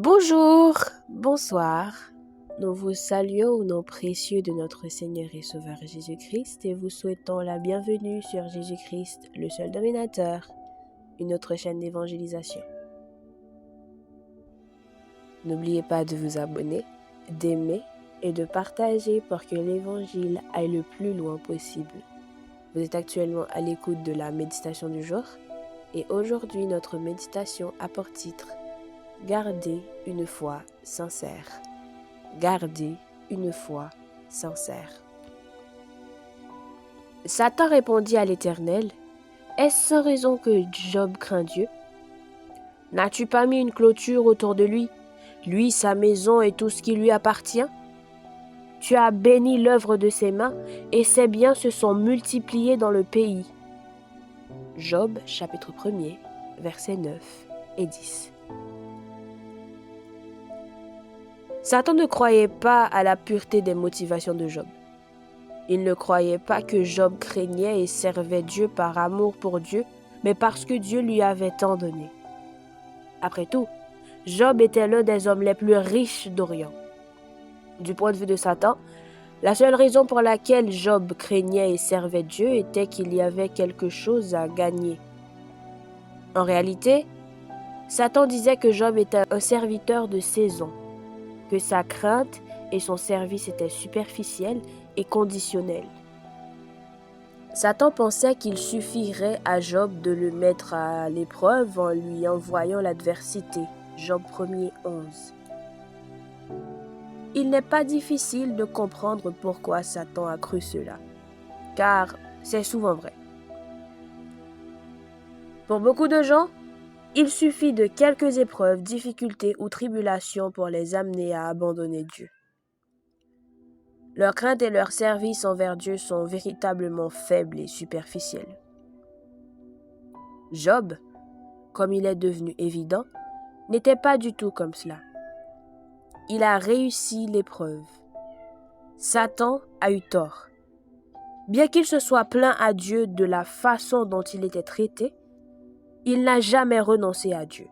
Bonjour, bonsoir. Nous vous saluons au nom précieux de notre Seigneur et Sauveur Jésus-Christ et vous souhaitons la bienvenue sur Jésus-Christ, le seul dominateur, une autre chaîne d'évangélisation. N'oubliez pas de vous abonner, d'aimer et de partager pour que l'évangile aille le plus loin possible. Vous êtes actuellement à l'écoute de la méditation du jour et aujourd'hui notre méditation a pour titre « Gardez une foi sincère ». Gardez une foi sincère. Satan répondit à l'Éternel, « Est-ce sans raison que Job craint Dieu? N'as-tu pas mis une clôture autour de lui, lui, sa maison et tout ce qui lui appartient? Tu as béni l'œuvre de ses mains, et ses biens se sont multipliés dans le pays. » Job, chapitre 1er, versets 9 et 10. Satan ne croyait pas à la pureté des motivations de Job. Il ne croyait pas que Job craignait et servait Dieu par amour pour Dieu, mais parce que Dieu lui avait tant donné. Après tout, Job était l'un des hommes les plus riches d'Orient. Du point de vue de Satan, la seule raison pour laquelle Job craignait et servait Dieu était qu'il y avait quelque chose à gagner. En réalité, Satan disait que Job était un serviteur de saison, que sa crainte et son service étaient superficiels et conditionnels. Satan pensait qu'il suffirait à Job de le mettre à l'épreuve en lui envoyant l'adversité. Job 1er 11. Il n'est pas difficile de comprendre pourquoi Satan a cru cela, car c'est souvent vrai. Pour beaucoup de gens, il suffit de quelques épreuves, difficultés ou tribulations pour les amener à abandonner Dieu. Leur crainte et leur service envers Dieu sont véritablement faibles et superficiels. Job, comme il est devenu évident, n'était pas du tout comme cela. Il a réussi l'épreuve. Satan a eu tort. Bien qu'il se soit plaint à Dieu de la façon dont il était traité, il n'a jamais renoncé à Dieu.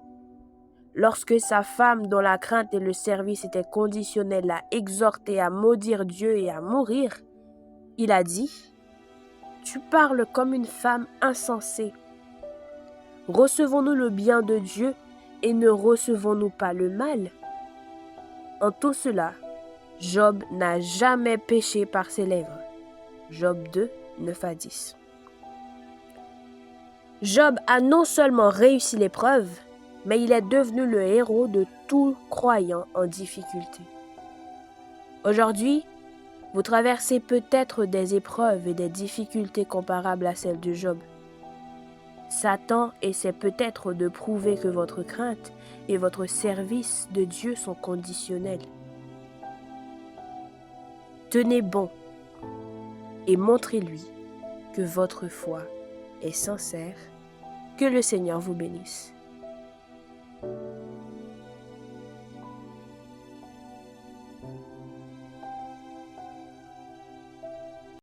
Lorsque sa femme, dont la crainte et le service étaient conditionnels, l'a exhorté à maudire Dieu et à mourir, il a dit « Tu parles comme une femme insensée. Recevons-nous le bien de Dieu et ne recevons-nous pas le mal ?» En tout cela, Job n'a jamais péché par ses lèvres. Job 2, 9 à 10. Job a non seulement réussi l'épreuve, mais il est devenu le héros de tout croyant en difficulté. Aujourd'hui, vous traversez peut-être des épreuves et des difficultés comparables à celles de Job. Satan essaie peut-être de prouver que votre crainte et votre service de Dieu sont conditionnels. Tenez bon et montrez-lui que votre foi est sincère. Que le Seigneur vous bénisse.